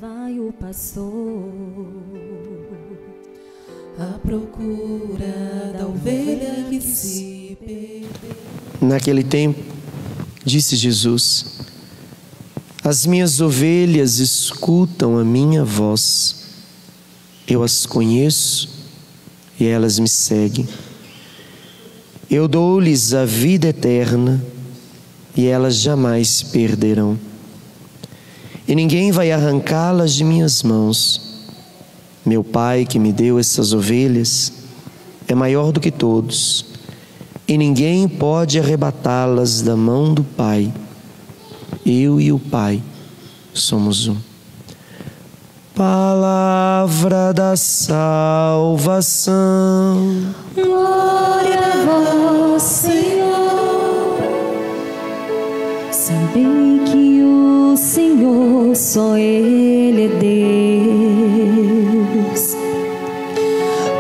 Vai o pastor à procura da ovelha que se perdeu. Naquele tempo, disse Jesus: as minhas ovelhas escutam a minha voz. Eu as conheço e elas me seguem. Eu dou-lhes a vida eterna e elas jamais se perderão. E ninguém vai arrancá-las de minhas mãos. Meu Pai que me deu essas ovelhas é maior do que todos, e ninguém pode arrebatá-las da mão do Pai. Eu e o Pai somos um. Palavra da salvação. Glória a vós, Senhor. Sabei que o Senhor, só Ele é Deus.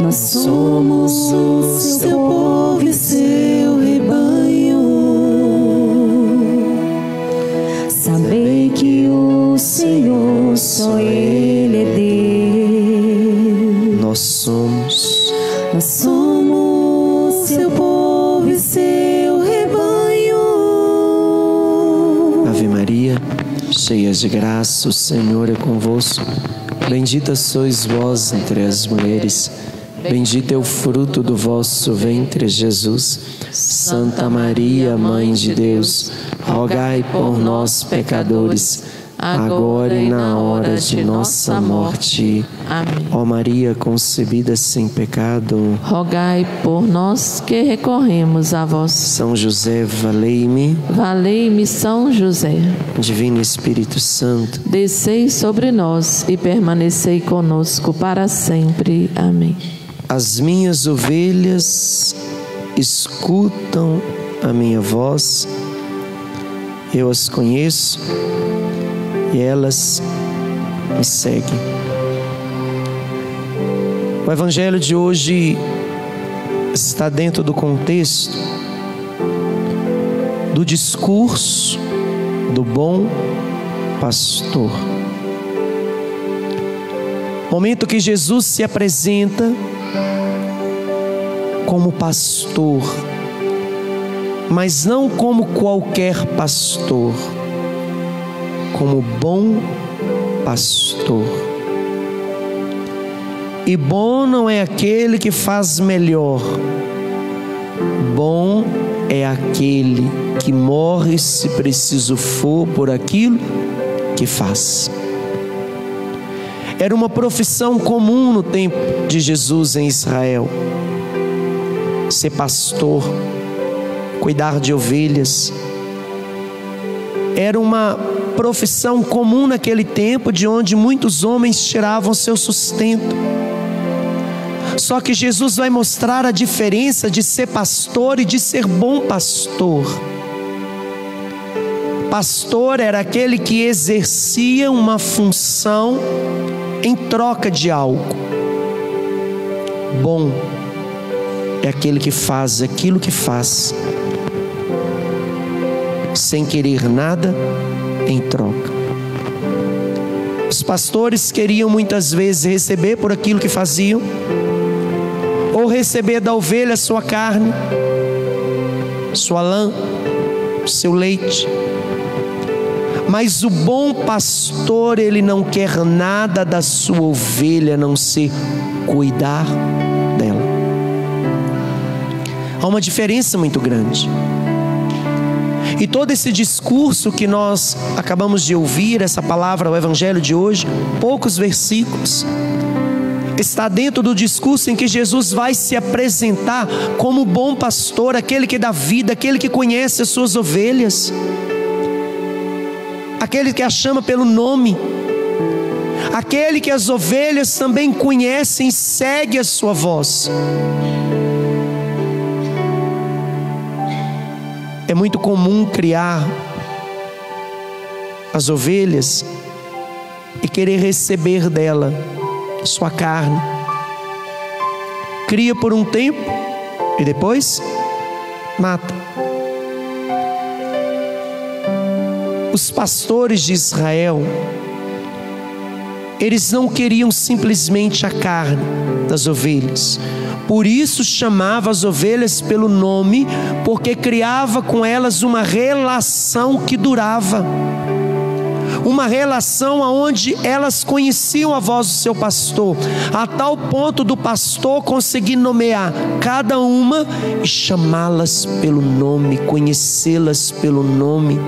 Nós somos o seu povo e seu rebanho. Sabei que o Senhor, só Ele é Deus. Nós somos seu povo e seu rebanho. Ave Maria, cheia de graça, o Senhor é convosco. Bendita sois vós entre as mulheres, bendito é o fruto do vosso ventre, Jesus. Santa Maria, Mãe de Deus, rogai por nós, pecadores, agora e na hora de nossa morte. Amém. Ó Maria concebida sem pecado, Rogai por nós que recorremos a vós. São José, valei-me. Valei-me São José. Divino Espírito Santo, Descei sobre nós e permanecei conosco para sempre. Amém. as minhas ovelhas escutam a minha voz, eu as conheço e elas me seguem. O Evangelho de hoje está dentro do contexto do discurso do bom pastor. Momento que Jesus se apresenta como pastor, mas não como qualquer pastor, como bom pastor. E bom não é aquele que faz melhor, bom é aquele que morre, se preciso for, por aquilo que faz. Era uma profissão comum no tempo de Jesus em Israel: ser pastor, cuidar de ovelhas. Era uma profissão comum naquele tempo, de onde muitos homens tiravam seu sustento. Só que Jesus vai mostrar a diferença de ser pastor e de ser bom pastor. Pastor era aquele que exercia uma função em troca de algo. Bom é aquele que faz aquilo que faz, sem querer nada em troca. Os pastores queriam muitas vezes receber por aquilo que faziam, ou receber da ovelha sua carne, sua lã, seu leite. Mas o bom pastor, ele não quer nada da sua ovelha, a não ser cuidar dela. Há uma diferença muito grande. E todo esse discurso que nós acabamos de ouvir, essa palavra, o Evangelho de hoje, poucos versículos, está dentro do discurso em que Jesus vai se apresentar como bom pastor, aquele que dá vida, aquele que conhece as suas ovelhas, aquele que as chama pelo nome, aquele que as ovelhas também conhecem e segue a sua voz. É muito comum criar as ovelhas e querer receber dela sua carne. Cria por um tempo e depois mata. Os pastores de Israel eles não queriam simplesmente a carne das ovelhas. Por isso chamava as ovelhas pelo nome, porque criava com elas uma relação que durava. Uma relação onde elas conheciam a voz do seu pastor, a tal ponto do pastor conseguir nomear cada uma e chamá-las pelo nome, conhecê-las pelo nome.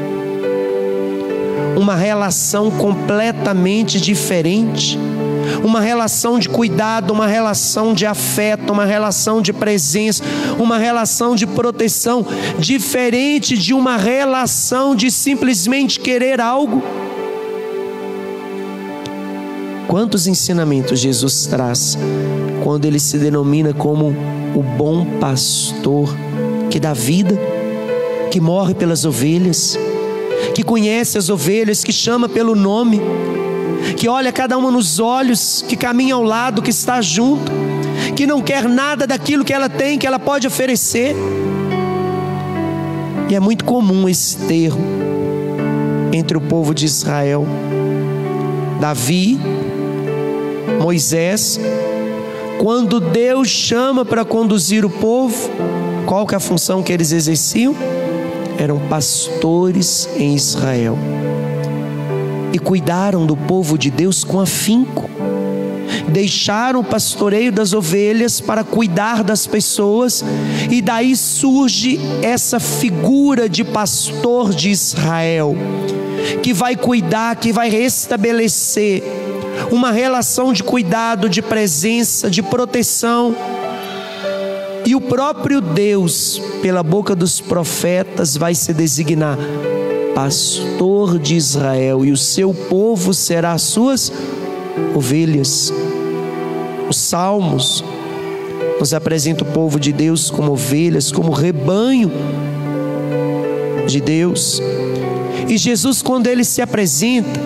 Uma relação completamente diferente. Uma relação de cuidado, uma relação de afeto, uma relação de presença, uma relação de proteção, diferente de uma relação de simplesmente querer algo. Quantos ensinamentos Jesus traz quando Ele se denomina como o bom pastor, que dá vida, que morre pelas ovelhas, que conhece as ovelhas, que chama pelo nome, que olha cada uma nos olhos, que caminha ao lado, que está junto, que não quer nada daquilo que ela tem, que ela pode oferecer. E é muito comum esse termo entre o povo de Israel. Davi, Moisés, quando Deus chama para conduzir o povo, qual que é a função que eles exerciam? Eram pastores em Israel. E cuidaram do povo de Deus com afinco. Deixaram o pastoreio das ovelhas para cuidar das pessoas. E daí surge essa figura de pastor de Israel, que vai cuidar, que vai restabelecer uma relação de cuidado, de presença, de proteção. E o próprio Deus, pela boca dos profetas, vai se designar pastor de Israel, e o seu povo será as suas ovelhas. Os Salmos nos apresentam o povo de Deus como ovelhas, como rebanho de Deus. E Jesus, quando Ele se apresenta,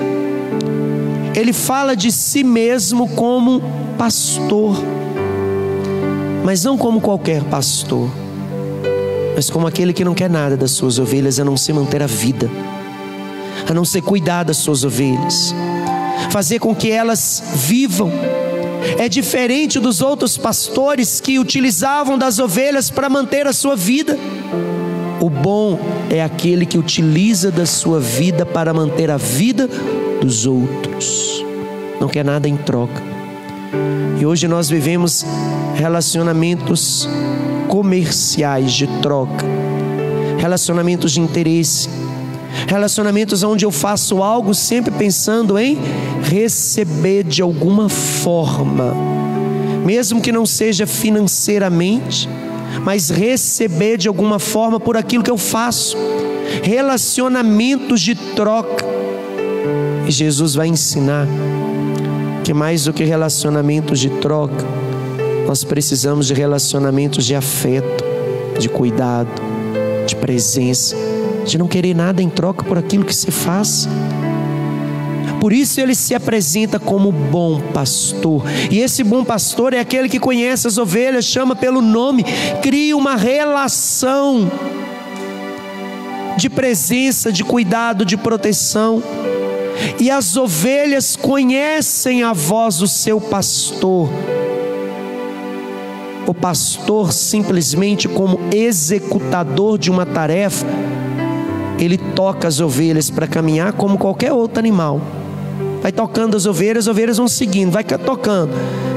Ele fala de si mesmo como pastor, mas não como qualquer pastor, mas como aquele que não quer nada das suas ovelhas, a não ser manter a vida, a não ser cuidar das suas ovelhas, fazer com que elas vivam. É diferente dos outros pastores que utilizavam das ovelhas para manter a sua vida. O bom é aquele que utiliza da sua vida para manter a vida dos outros, não quer nada em troca. E hoje nós vivemos relacionamentos comerciais de troca, relacionamentos de interesse, relacionamentos onde eu faço algo sempre pensando em receber de alguma forma, mesmo que não seja financeiramente, mas receber de alguma forma por aquilo que eu faço. Relacionamentos de troca. E Jesus vai ensinar que mais do que relacionamentos de troca, nós precisamos de relacionamentos de afeto, de cuidado, de presença, de não querer nada em troca por aquilo que se faz. Por isso Ele se apresenta como bom pastor. E esse bom pastor é aquele que conhece as ovelhas, chama pelo nome, cria uma relação de presença, de cuidado, de proteção. E as ovelhas conhecem a voz do seu pastor. O pastor, simplesmente como executador de uma tarefa, ele toca as ovelhas para caminhar como qualquer outro animal. Vai tocando as ovelhas vão seguindo, vai tocando,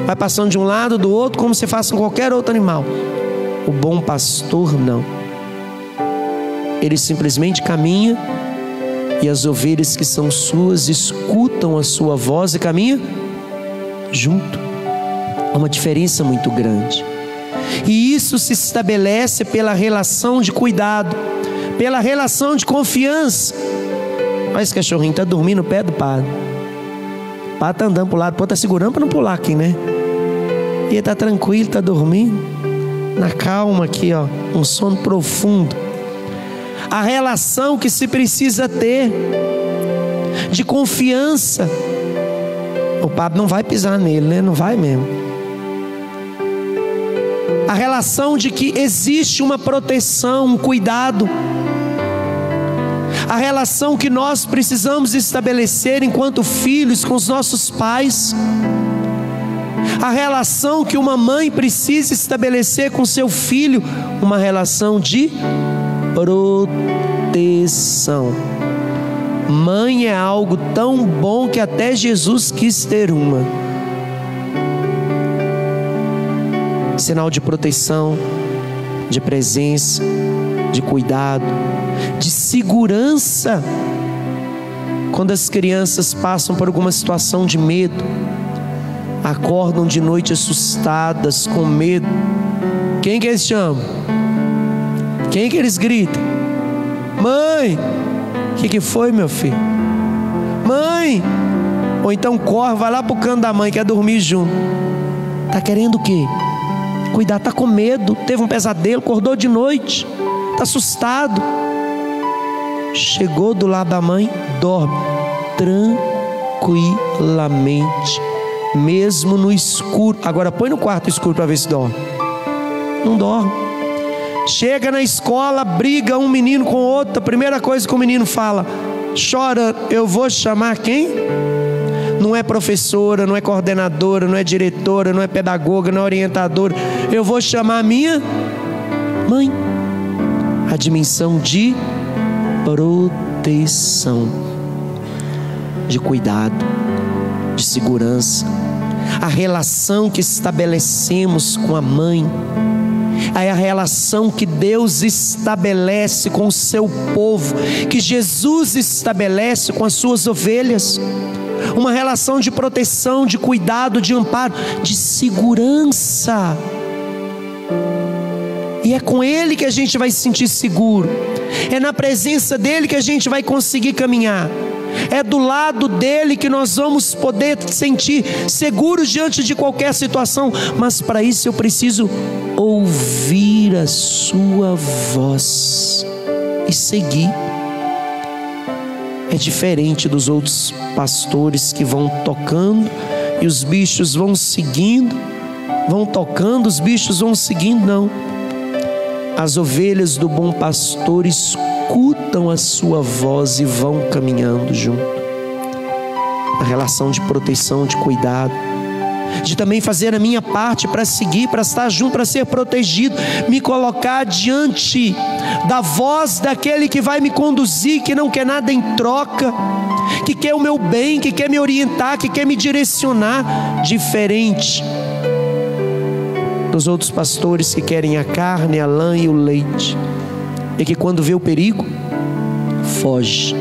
vai passando de um lado, do outro, como se faça com qualquer outro animal. O bom pastor não. Ele simplesmente caminha, e as ovelhas que são suas escutam a sua voz e caminham junto. Há uma diferença muito grande. E isso se estabelece pela relação de cuidado, pela relação de confiança. Mas esse cachorrinho está dormindo no pé do padre. O padre está andando para o lado, o padre está segurando para não pular aqui, né? E ele está tranquilo, está dormindo, na calma aqui, ó, um sono profundo. A relação que se precisa ter de confiança. O padre não vai pisar nele, né? Não vai mesmo. A relação de que existe uma proteção, um cuidado. a relação que nós precisamos estabelecer enquanto filhos com os nossos pais, a relação que uma mãe precisa estabelecer com seu filho, uma relação de proteção. Mãe é algo tão bom que até Jesus quis ter uma. Sinal de proteção, de presença, de cuidado, de segurança. Quando as crianças passam por alguma situação de medo, acordam de noite assustadas, com medo, quem que eles chamam? Quem que eles gritam? Mãe! O que foi, meu filho? Mãe! Ou então corre, vai lá pro canto da mãe, quer dormir junto. Tá querendo o quê? Cuidar, tá com medo, teve um pesadelo, acordou de noite, tá assustado. Chegou do lado da mãe, dorme tranquilamente, mesmo no escuro. Agora põe no quarto escuro para ver se dorme. Não dorme. Chega na escola, briga um menino com outro, a primeira coisa que o menino fala: chora, eu vou chamar quem? Não é professora, não é coordenadora, não é diretora, não é pedagoga, não é orientadora, eu vou chamar a minha mãe. A dimensão de proteção, de cuidado, de segurança, a relação que estabelecemos com a mãe, é a relação que Deus estabelece com o seu povo, que Jesus estabelece com as suas ovelhas. Uma relação de proteção, de cuidado, de amparo, de segurança. E é com Ele que a gente vai se sentir seguro. É na presença dEle que a gente vai conseguir caminhar. É do lado dEle que nós vamos poder sentir seguros diante de qualquer situação. Mas para isso eu preciso ouvir a sua voz e seguir. É diferente dos outros pastores que vão tocando e os bichos vão seguindo, vão tocando, os bichos vão seguindo. Não. As ovelhas do bom pastor escutam a sua voz e vão caminhando junto. A relação de proteção, de cuidado, de também fazer a minha parte para seguir, para estar junto, para ser protegido, me colocar diante da voz daquele que vai me conduzir, que não quer nada em troca, que quer o meu bem, que quer me orientar, que quer me direcionar, diferente dos outros pastores que querem a carne, a lã e o leite, e que quando vê o perigo, foge.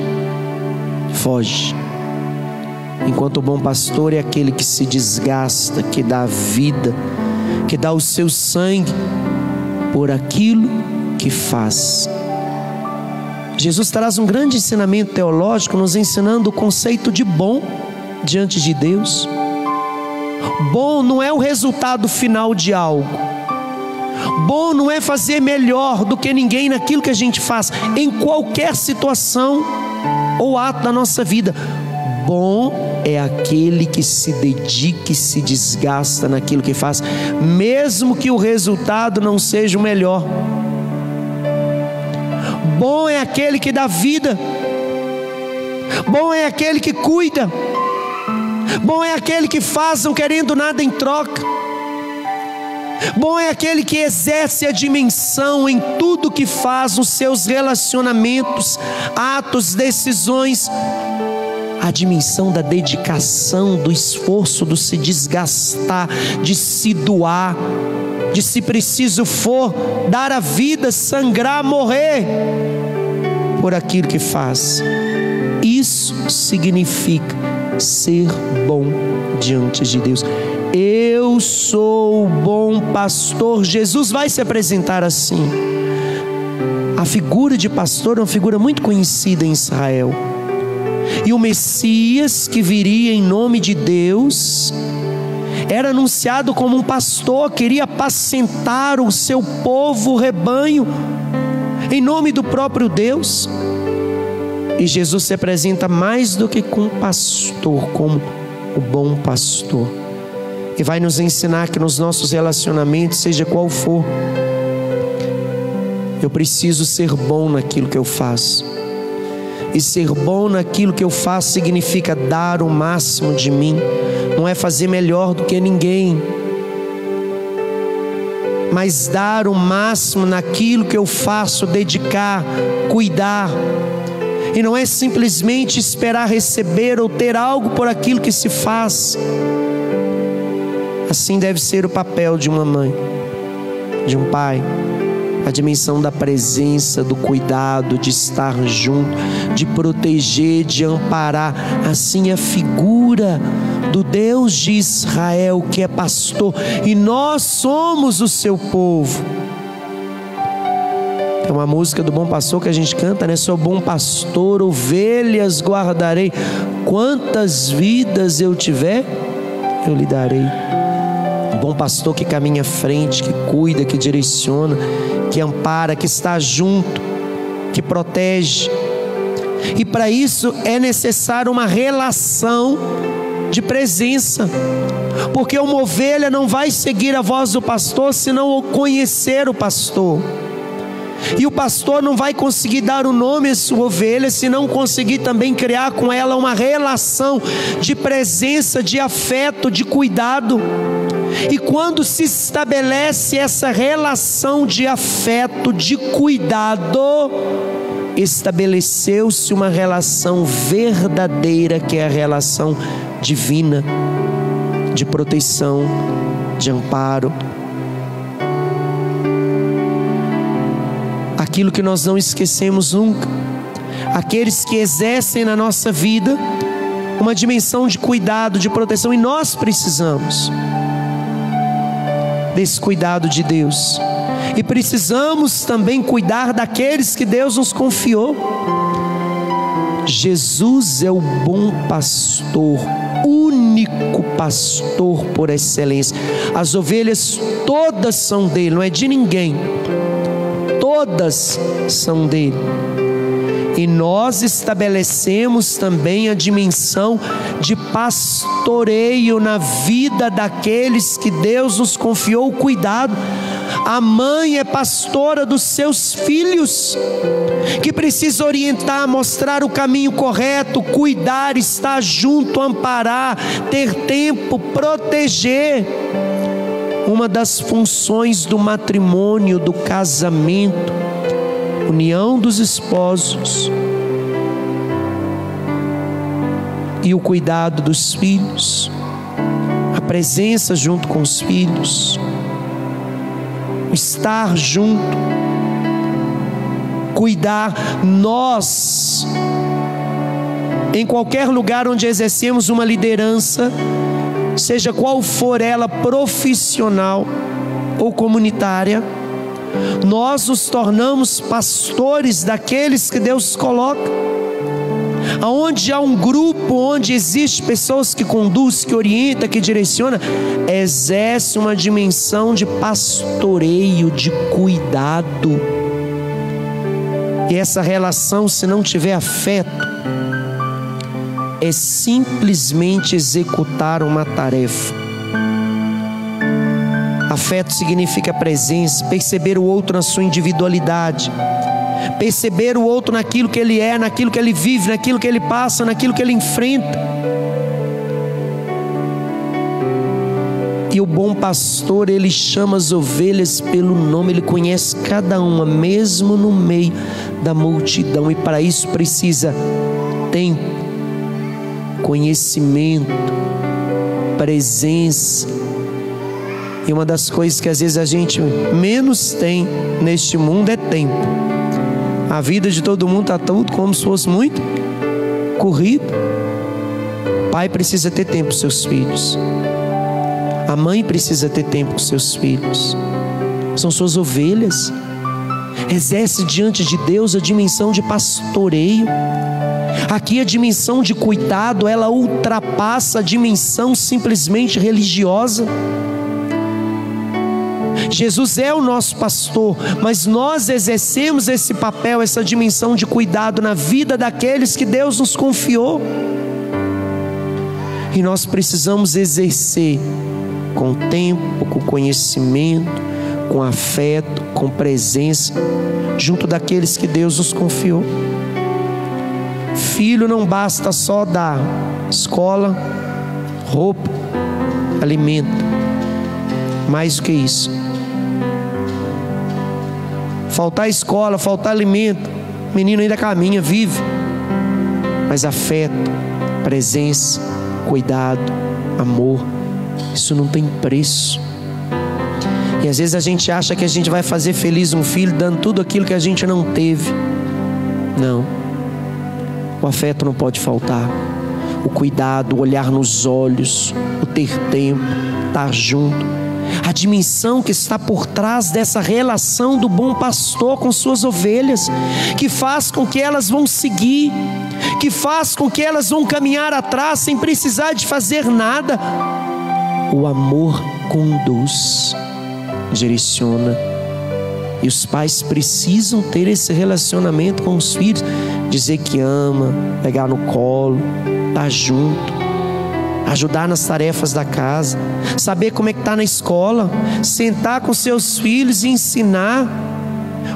Enquanto o bom pastor é aquele que se desgasta, que dá a vida, que dá o seu sangue por aquilo que faz. Jesus traz um grande ensinamento teológico, nos ensinando o conceito de bom diante de Deus. Bom não é o resultado final de algo. Bom não é fazer melhor do que ninguém naquilo que a gente faz, em qualquer situação ou ato da nossa vida. Bom é aquele que se dedica e se desgasta naquilo que faz, mesmo que o resultado não seja o melhor. Bom é aquele que dá vida. Bom é aquele que cuida. Bom é aquele que faz não querendo nada em troca. Bom é aquele que exerce a dimensão em tudo que faz, nos seus relacionamentos, atos, decisões, a dimensão da dedicação, do esforço, do se desgastar, de se doar, de, se preciso for, dar a vida, sangrar, morrer por aquilo que faz. Isso significa ser bom diante de Deus. Eu sou o bom pastor. Jesus vai se apresentar assim. A figura de pastor é uma figura muito conhecida em Israel. E o Messias, que viria em nome de Deus, era anunciado como um pastor que iria apacentar o seu povo, o rebanho, em nome do próprio Deus. E Jesus se apresenta mais do que como pastor, como o bom pastor. E vai nos ensinar que nos nossos relacionamentos, seja qual for, eu preciso ser bom naquilo que eu faço. E ser bom naquilo que eu faço significa dar o máximo de mim. Não é fazer melhor do que ninguém, mas dar o máximo naquilo que eu faço, dedicar, cuidar. E não é simplesmente esperar receber ou ter algo por aquilo que se faz. Assim deve ser o papel de uma mãe, de um pai. A dimensão da presença, do cuidado, de estar junto, de proteger, de amparar. Assim a figura do Deus de Israel, que é pastor, e nós somos o seu povo. É uma música do Bom Pastor que a gente canta, né? Sou bom pastor, ovelhas guardarei. Quantas vidas eu tiver, eu lhe darei. Bom pastor que caminha à frente, que cuida, que direciona, que ampara, que está junto, que protege. E para isso é necessário uma relação de presença, porque uma ovelha não vai seguir a voz do pastor se não conhecer o pastor. E o pastor não vai conseguir dar o nome à sua ovelha se não conseguir também criar com ela uma relação de presença, de afeto, de cuidado. E quando se estabelece essa relação de afeto, de cuidado, estabeleceu-se uma relação verdadeira, que é a relação divina, de proteção, de amparo. Aquilo que nós não esquecemos nunca, aqueles que exercem na nossa vida uma dimensão de cuidado, de proteção, e nós precisamos desse cuidado de Deus, e precisamos também cuidar daqueles que Deus nos confiou. Jesus é o bom pastor, único pastor por excelência. As ovelhas todas são dele, não é de ninguém, todas são dele. E nós estabelecemos também a dimensão de pastoreio na vida daqueles que Deus nos confiou o cuidado. A mãe é pastora dos seus filhos, que precisa orientar, mostrar o caminho correto, cuidar, estar junto, amparar, ter tempo, proteger. Uma das funções do matrimônio, do casamento, união dos esposos, e o cuidado dos filhos, a presença junto com os filhos, estar junto, cuidar. Nós, em qualquer lugar onde exercemos uma liderança, seja qual for ela, profissional ou comunitária, nós nos tornamos pastores daqueles que Deus coloca. Aonde há um grupo, onde existe pessoas que conduz, que orienta, que direciona, exerce uma dimensão de pastoreio, de cuidado. E essa relação, se não tiver afeto, é simplesmente executar uma tarefa. Afeto significa presença, perceber o outro na sua individualidade, perceber o outro naquilo que ele é, naquilo que ele vive, naquilo que ele passa, naquilo que ele enfrenta. E o bom pastor, ele chama as ovelhas pelo nome, ele conhece cada uma, mesmo no meio da multidão. E para isso precisa tempo, conhecimento, presença. E uma das coisas que às vezes a gente menos tem neste mundo é tempo. A vida de todo mundo está tudo como se fosse muito corrido. O pai precisa ter tempo com seus filhos, a mãe precisa ter tempo com seus filhos. São suas ovelhas. Exerce diante de Deus a dimensão de pastoreio. Aqui a dimensão de cuidado, ela ultrapassa a dimensão simplesmente religiosa. Jesus é o nosso pastor, mas nós exercemos esse papel, essa dimensão de cuidado na vida daqueles que Deus nos confiou. E nós precisamos exercer com tempo, com conhecimento, com afeto, com presença, junto daqueles que Deus nos confiou. Filho não basta só dar escola, roupa, alimento. Mais do que isso. Faltar escola, faltar alimento, o menino ainda caminha, vive. Mas afeto, presença, cuidado, amor, isso não tem preço. E às vezes a gente acha que a gente vai fazer feliz um filho dando tudo aquilo que a gente não teve. Não. O afeto não pode faltar. O cuidado, o olhar nos olhos, o ter tempo, estar junto. A dimensão que está por trás dessa relação do bom pastor com suas ovelhas, que faz com que elas vão seguir, que faz com que elas vão caminhar atrás sem precisar de fazer nada. O amor conduz, direciona. E os pais precisam ter esse relacionamento com os filhos, dizer que ama, pegar no colo, estar junto, ajudar nas tarefas da casa, saber como é que está na escola, sentar com seus filhos e ensinar,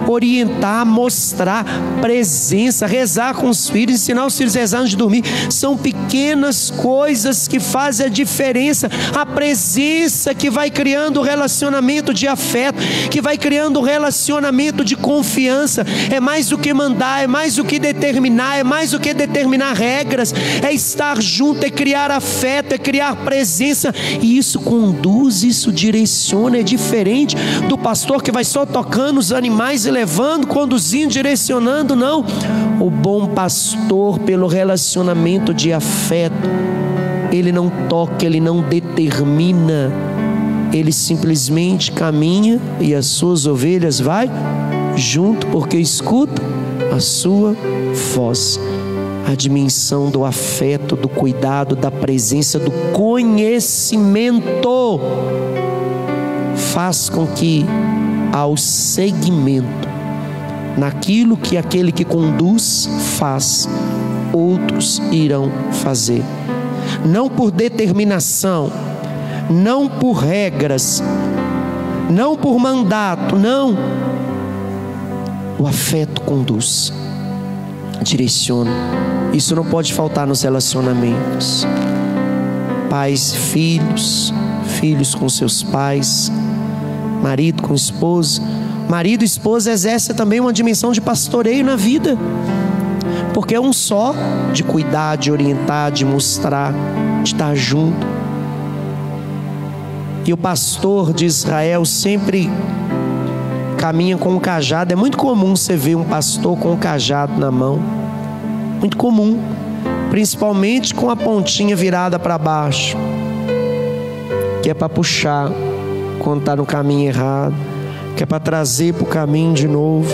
orientar, mostrar presença, rezar com os filhos, ensinar os filhos a rezar antes de dormir. São pequenas coisas que fazem a diferença. A presença que vai criando o relacionamento de afeto, que vai criando o relacionamento de confiança. É mais do que mandar, é mais do que determinar, é mais do que determinar regras, é estar junto, é criar afeto, é criar presença. E isso conduz, isso direciona. É diferente do pastor que vai só tocando os animais e levando, conduzindo, direcionando. Não. O bom pastor, pelo relacionamento de afeto, ele não toca, ele não determina, ele simplesmente caminha e as suas ovelhas vai junto, porque escuta a sua voz. A dimensão do afeto, do cuidado, da presença, do conhecimento faz com que ao seguimento naquilo que aquele que conduz faz, outros irão fazer. Não por determinação, não por regras, não por mandato, não. O afeto conduz, direciona. Isso não pode faltar nos relacionamentos. Pais, filhos, filhos com seus pais, marido com esposa. Marido e esposa exercem também uma dimensão de pastoreio na vida, porque é um só, de cuidar, de orientar, de mostrar, de estar junto. E o pastor de Israel sempre caminha com um cajado. É muito comum você ver um pastor com um cajado na mão, muito comum, principalmente com a pontinha virada para baixo, que é para puxar quando está no caminho errado, que é para trazer para o caminho de novo,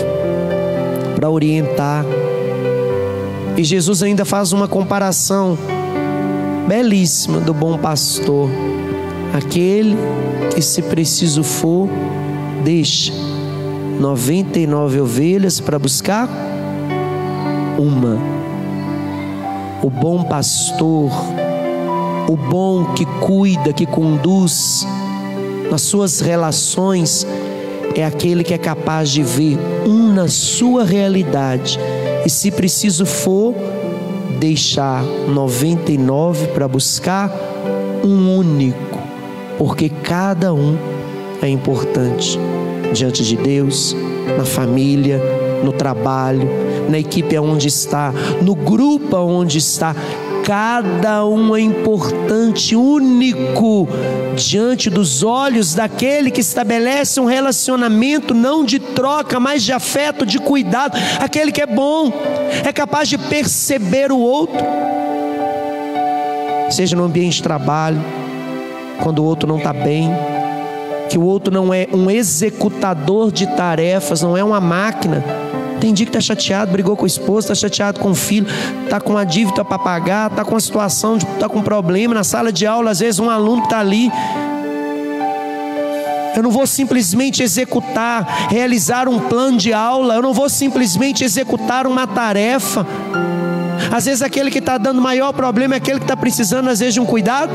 para orientar. E Jesus ainda faz uma comparação belíssima do bom pastor, aquele que, se preciso for, deixa 99 ovelhas para buscar uma. O bom pastor, o bom que cuida, que conduz nas suas relações, é aquele que é capaz de ver um na sua realidade e, se preciso for, deixar 99 para buscar um único, porque cada um é importante diante de Deus, na família, no trabalho, na equipe onde está, no grupo onde está. Cada um é importante, único, diante dos olhos daquele que estabelece um relacionamento não de troca, mas de afeto, de cuidado. Aquele que é bom, é capaz de perceber o outro, seja no ambiente de trabalho, quando o outro não está bem, que o outro não é um executador de tarefas, não é uma máquina. Tem dia que está chateado, brigou com a esposa, está chateado com o filho, está com uma dívida para pagar, está com uma situação, está com um problema na sala de aula. Às vezes um aluno está ali. Eu não vou simplesmente executar, realizar um plano de aula, eu não vou simplesmente executar uma tarefa. Às vezes aquele que está dando maior problema é aquele que está precisando, às vezes, de um cuidado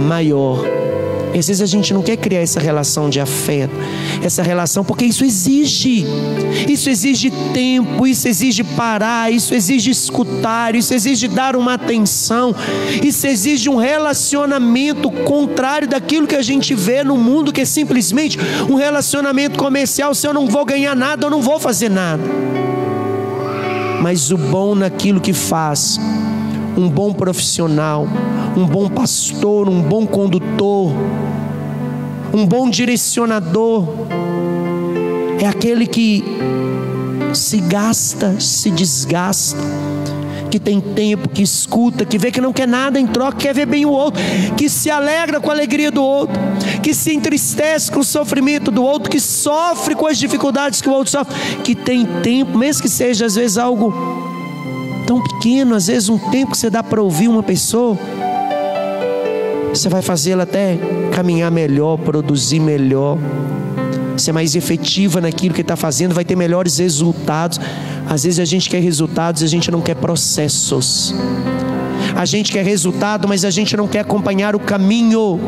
maior. E às vezes a gente não quer criar essa relação de afeto, essa relação, porque isso exige tempo, isso exige parar, isso exige escutar, isso exige dar uma atenção, isso exige um relacionamento contrário daquilo que a gente vê no mundo, que é simplesmente um relacionamento comercial. Se eu não vou ganhar nada, eu não vou fazer nada. Mas o bom naquilo que faz, um bom profissional, um bom pastor, um bom condutor, um bom direcionador, é aquele que se gasta, se desgasta, que tem tempo, que escuta, que vê que não quer nada em troca, quer ver bem o outro, que se alegra com a alegria do outro, que se entristece com o sofrimento do outro, que sofre com as dificuldades que o outro sofre, que tem tempo, mesmo que seja às vezes algo tão pequeno, às vezes um tempo que você dá para ouvir uma pessoa, você vai fazê-la até caminhar melhor, produzir melhor, ser mais efetiva naquilo que está fazendo, vai ter melhores resultados. Às vezes a gente quer resultados, a gente não quer processos. A gente quer resultado, mas a gente não quer acompanhar o caminho.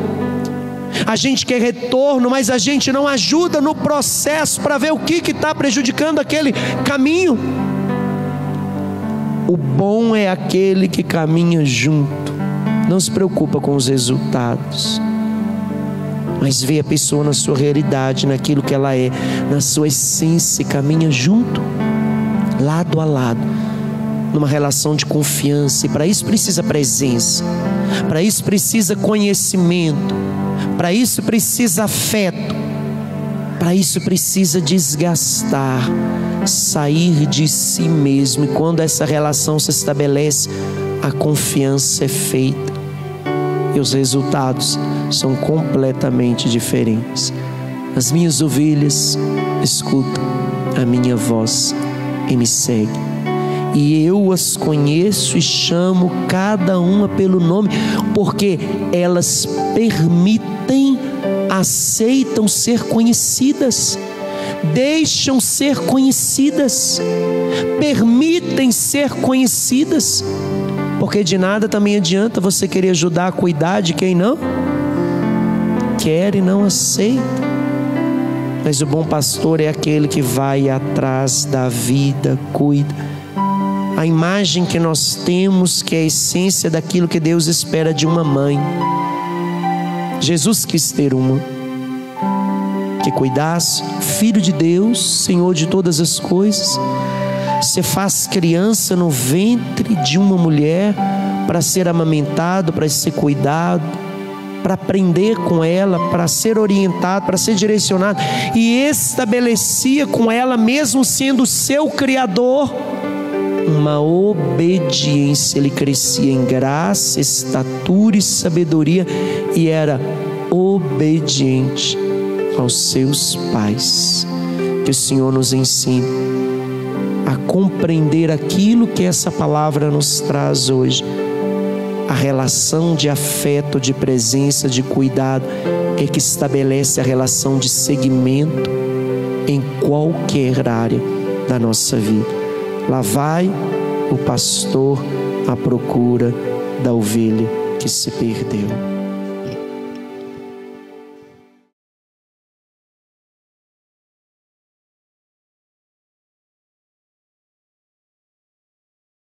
A gente quer retorno, mas a gente não ajuda no processo para ver o que está prejudicando aquele caminho. O bom é aquele que caminha junto, não se preocupa com os resultados, mas vê a pessoa na sua realidade, naquilo que ela é, na sua essência, e caminha junto, lado a lado, numa relação de confiança. E para isso precisa presença, para isso precisa conhecimento, para isso precisa afeto, para isso precisa desgastar, sair de si mesmo. E quando essa relação se estabelece, a confiança é feita e os resultados são completamente diferentes. As minhas ovelhas escutam a minha voz e me seguem, e eu as conheço e chamo cada uma pelo nome, porque elas permitem, aceitam ser conhecidas, deixam ser conhecidas, permitem ser conhecidas, porque de nada também adianta você querer ajudar a cuidar de quem não quer e não aceita. Mas o bom pastor é aquele que vai atrás da vida, cuida. A imagem que nós temos, que é a essência daquilo que Deus espera de uma mãe. Jesus quis ter uma que cuidasse, Filho de Deus, Senhor de todas as coisas. Você faz criança no ventre de uma mulher para ser amamentado, para ser cuidado, para aprender com ela, para ser orientado, para ser direcionado, e estabelecia com ela, mesmo sendo seu Criador, uma obediência. Ele crescia em graça, estatura e sabedoria, e era obediente aos seus pais. Que o Senhor nos ensine a compreender aquilo que essa palavra nos traz hoje. A relação de afeto, de presença, de cuidado é que estabelece a relação de seguimento em qualquer área da nossa vida. Lá vai o pastor à procura da ovelha que se perdeu.